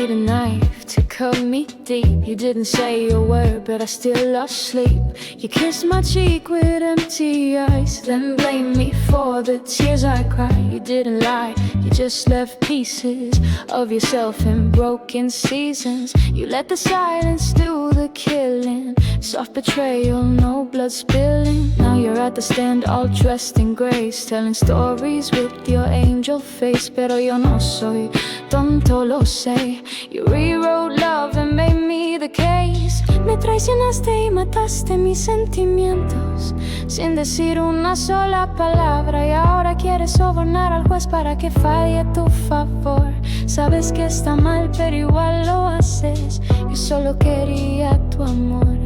need a knife to cut me deep. You didn't say a word, but I still lost sleep. You kissed my cheek with empty eyes, then blamed me for the tears I cried. You didn't lie, you just left pieces of yourself in broken seasons. You let the silence do the killing, soft betrayal, no blood spilling. Now you're at the stand all dressed in grace, telling stories with your angel face. Pero yo no soy tonto, lo sé. You rewrote love and made me the case. Me traicionaste y mataste mis sentimientos sin decir una sola palabra. Y ahora quieres sobornar al juez para que falle a tu favor. Sabes que está mal, pero igual lo haces. Yo solo quería tu amor,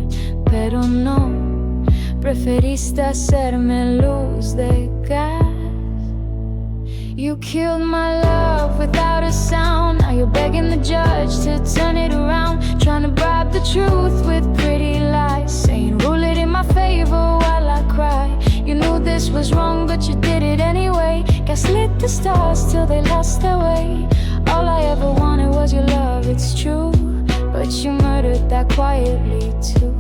pero no. Preferiste hacerme luz de gas. You killed my love without a sound. Now you're begging the judge to turn it around, trying to bribe the truth with pretty lies, saying rule it in my favor while I cry. You knew this was wrong, but you did it anyway. Gaslit the stars till they lost their way. All I ever wanted was your love, it's true, but you murdered that quietly too.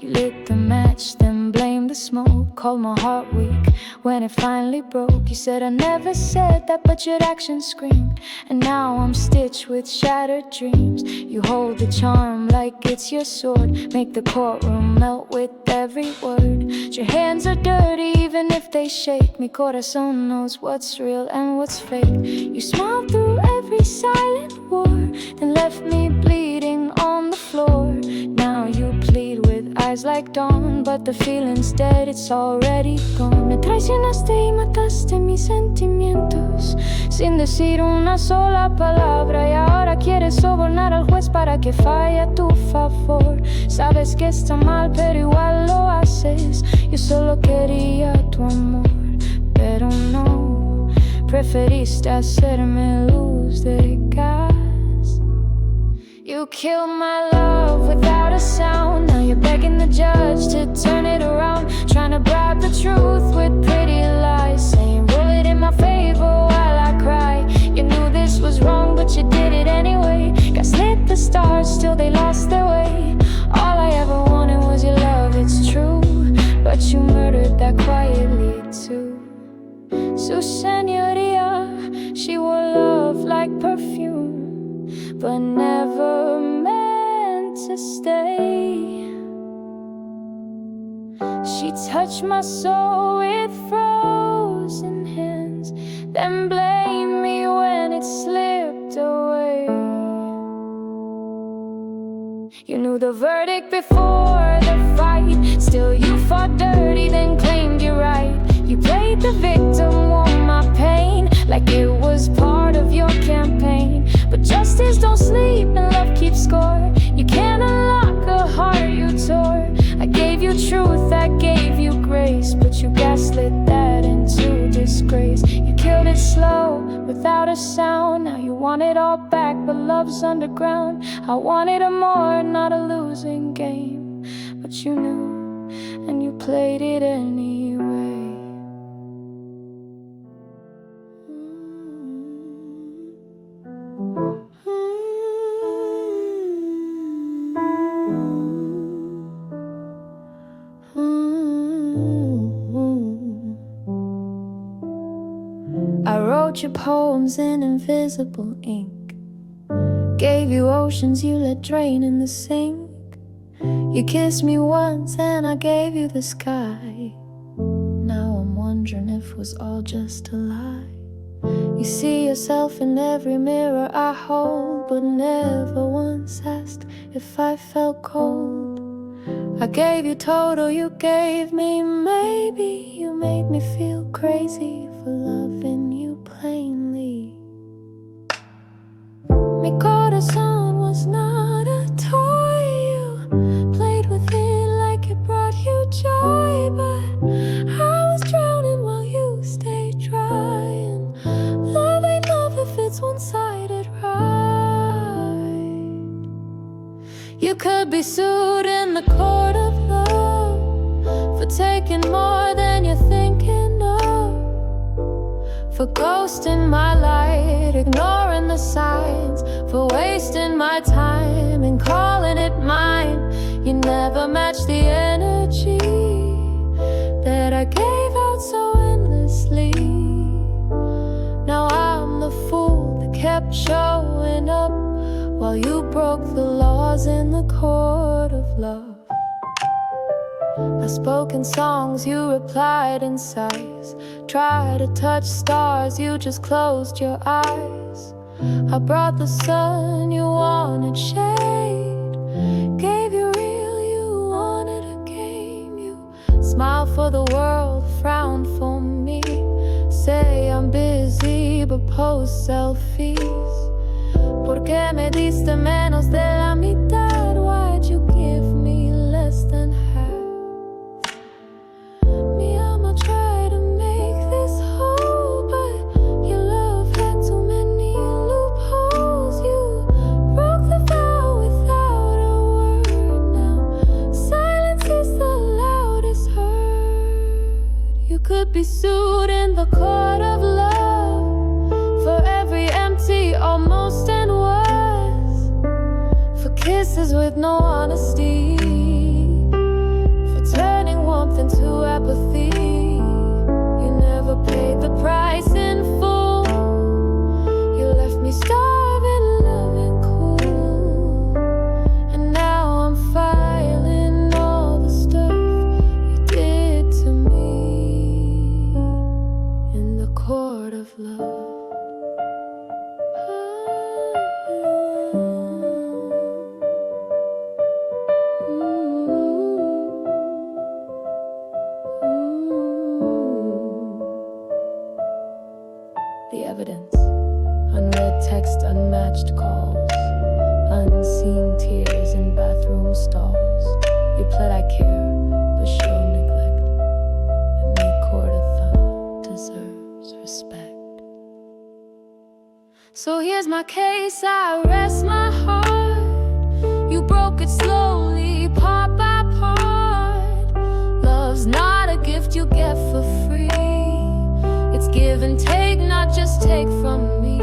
You lit the match, then blamed the smoke. Called my heart weak when it finally broke. You said I never said that, but your actions screamed. And now I'm stitched with shattered dreams. You hold the charm like it's your sword, make the courtroom melt with every word. Your hands are dirty even if they shake. Mi corazón knows what's real and what's fake. You smiled through every silent war, then left me bleeding on the floor. Now you plead with eyes like dawn, but the feeling's dead, it's already gone. Me traicionaste y mataste mis sentimientos sin decir una sola palabra. Y ahora quieres sobornar al juez para que falle a tu favor. Sabes que está mal, pero igual lo haces. Yo solo quería tu amor, pero no. Preferiste hacerme luz de gas. You killed my love without a sound. Now you're begging the judge to turn it around, trying to bribe the truth with pretty lies, saying rule it in my favor while I cry. You knew this was wrong, but you did it anyway. Gaslit the stars, still they lost their way. All I ever wanted was your love, it's true, but you murdered that quietly too. Su señoría, she wore love like perfume, but never meant to stay. She touched my soul with frozen hands, then blamed me when it slipped away. You knew the verdict before the fight, still you fought dirty, then claimed you're right. You played the victim, won my pain, like it was part of your campaign. But justice don't sleep and love keeps score. You can't unlock a heart you tore. I gave you truth, I gave you grace, but you gaslit that into disgrace. You killed it slow, without a sound. Now you want it all back, but love's underground. I wanted a more, not a losing game, but you knew, and you played it anyway. I wrote your poems in invisible ink, gave you oceans you let drain in the sink. You kissed me once and I gave you the sky. Now I'm wondering if it was all just a lie. You see yourself in every mirror I hold, but never once asked if I felt cold. I gave you total, you gave me maybe. You made me feel crazy for loving you plainly. Mi corazón was not a toy. You played with it like it brought you joy, but I was drowning while you stayed dry. And love ain't love if it's one-sided, right? You could be sued in the court of love for taking more than you're thinking of, for ghosting my light, ignoring the signs, for wasting my time and calling it mine. You never matched the energy that I gave out so endlessly. Now I'm the fool that kept showing up while you broke the laws in the court of love. I spoke in songs, you replied in sighs. Tried to touch stars, you just closed your eyes. I brought the sun, you wanted shade. Gave you real, you wanted a game. You smile for the world, frown for me. Say I'm busy, but post selfies. ¿Por qué me diste menos de la mitad? Why'd you give me less than half? Me, I'ma try to make this whole, but your love had too many loopholes. You broke the vow without a word. Now silence is the loudest heard. You could be sued in the court of love for every empty, almost, and was, for kisses with no honesty, for turning warmth into apathy. You never paid the price in full. You left me starving, loving cool. And now I'm filing all the stuff you did to me in the court of love. The evidence: unread text, unmatched calls, unseen tears in bathroom stalls. You pled I care, but show neglect, and me court of thought deserves respect. So here's my case, I rest my heart. You broke it slowly, part by part. Love's not a gift you get for free. It's give and take, not just take from me.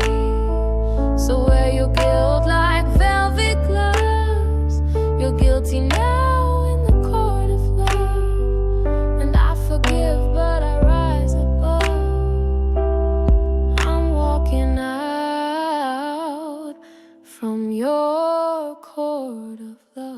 So wear your guilt like velvet gloves. You're guilty now in the court of love. And I forgive, but I rise above. I'm walking out from your court of love.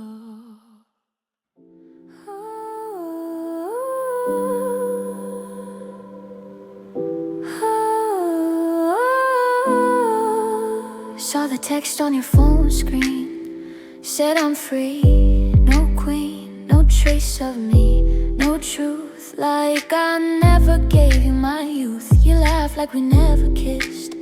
Saw the text on your phone screen, said I'm free, no queen, no trace of me, no truth. Like I never gave you my youth. You laughed like we never kissed.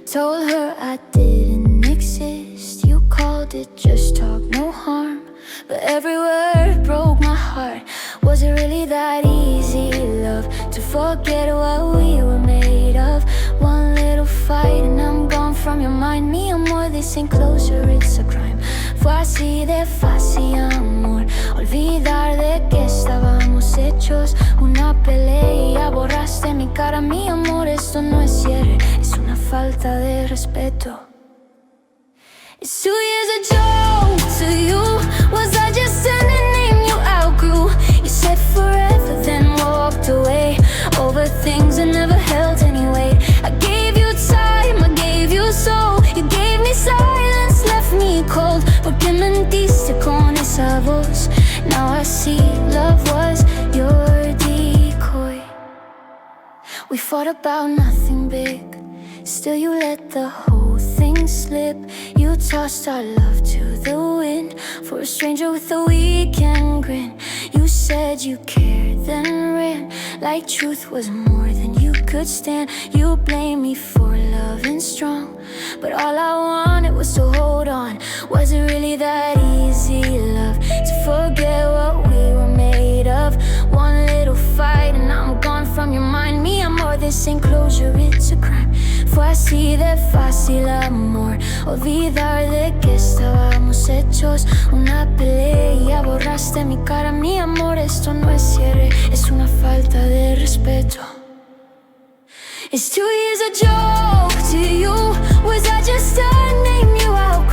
Told her I didn't exist. You called it just talk, no harm, but every word broke my heart. Was it really that easy, love, to forget what we were made of? One little fight and I'm gone from your mind. Mi amor, this ain't closure, it's a crime. Fue así de fácil, amor, olvidar de que estábamos hechos una pelea. Borraste mi cara, mi amor, esto no es cierre, es una falta de respeto. Is 2 years a joke to you? Was I just a name you outgrew? You said forever, then walked away over things that never held any weight. I gave you time, I gave you soul. You gave me silence, left me cold. ¿Por qué mentiste con esa voz? Now I see love was your decoy. We fought about nothing big, still you let the whole thing slip. You tossed our love to the wind for a stranger with a weekend grin. You said you cared, then ran like truth was more than you could stand. You blamed me for loving strong, but all I wanted was to hold on. Was it really that easy, love, to forget what we were made of? One little fight and I'm gone from your mind. Mi amor, this ain't closure, it's a crime. Fue así de fácil, amor, olvidar de que estábamos hechos una pelea. Borraste mi cara, mi amor, esto no es cierre, es una falta de respeto. Is 2 years a joke to you? Was I just a name you outgrew?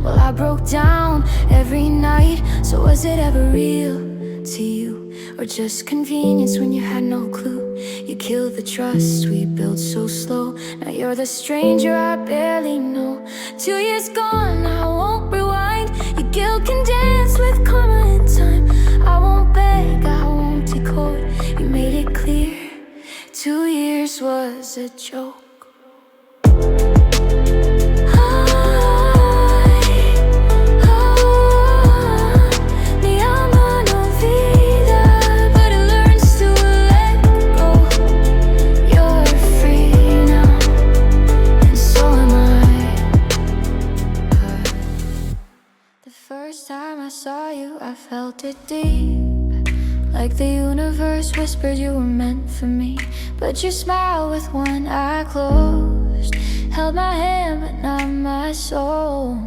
Well, I broke down every night. So was it ever real to you, or just convenience when you had no clue? You killed the trust we built so slow. Now you're the stranger I barely know. 2 years gone, I won't rewind. Your guilt can dance with karma in time. I won't beg, I won't decode. You made it clear 2 years was a joke. First time I saw you, I felt it deep, like the universe whispered you were meant for me. But your smile with one eye closed held my hand but not my soul.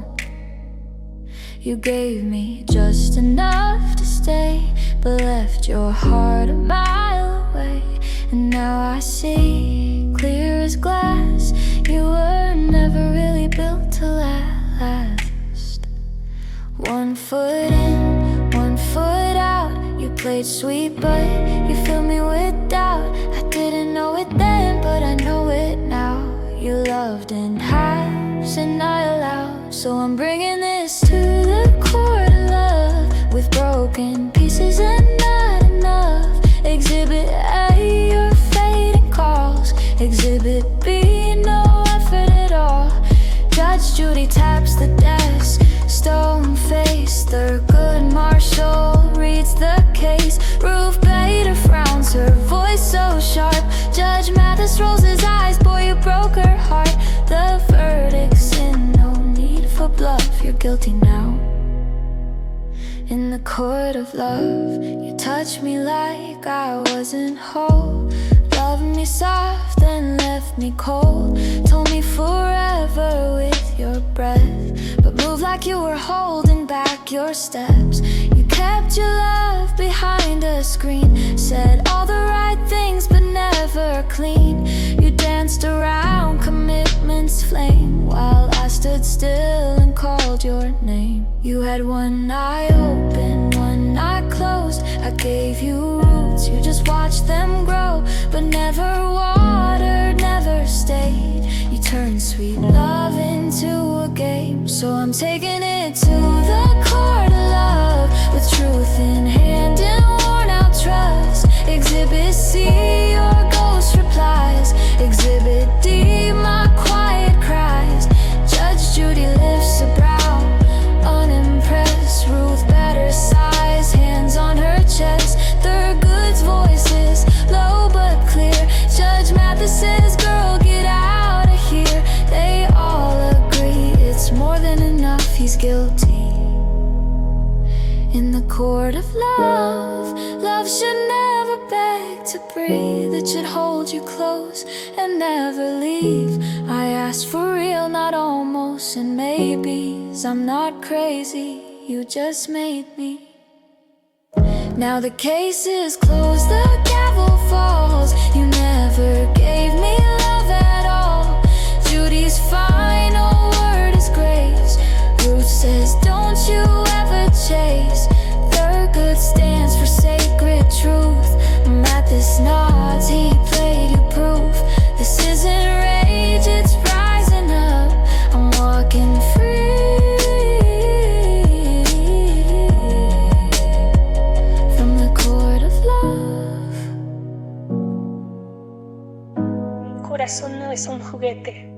You gave me just enough to stay, but left your heart a mile away. And now I see, clear as glass, you were never really built to last. 1 foot in, 1 foot out. You played sweet but you filled me with doubt. I didn't know it then, but I know it now. You loved in halves and not allowed. So I'm bringing this to the court of love, with broken pieces and not enough. Exhibit A, your fading calls. Exhibit B, no effort at all. Judge Judy taps the desk, stone face, Thurgood Marshall reads the case. Ruth Bader frowns, her voice so sharp. Judge Mathis rolls his eyes, boy, you broke her heart. The verdict's in, no need for bluff. You're guilty now. In the court of love, you touched me like I wasn't whole. Loved me soft, then left me cold. Told me forever with your breath, but moved like you were holding back your steps. You kept your love behind a screen, said all the right things but never clean. You danced around commitment's flame while I stood still and called your name. You had one eye open, one eye closed. I gave you roots, you just watched them grow, but never watered, never stayed. You turned sweet love into a game. So I'm taking it to the court of love, with truth in hand and worn out trust. Exhibit C, your ghost replies. Exhibit D, my quiet cries. Judge Judy lifts a brow, unimpressed. Ruth Bader sighs, hands on her chest. Thurgood's voices, low but clear. Judge Mathis says, girl, get out of here. They all agree it's more than enough, he's guilty. In the court of love, love should never beg to breathe. It should hold you close and never leave. I asked for real, not almost and maybes. I'm not crazy, you just made me. Now the case is closed, the gavel falls. You never gave me love at all. Judy's final word is grace. Ruth says, don't you ever chase. Thurgood stands for sacred truth. Mathis nods, he played you proof. This isn't rage, it's rising up. I'm walking free from the court of love. Mi corazón no es un juguete.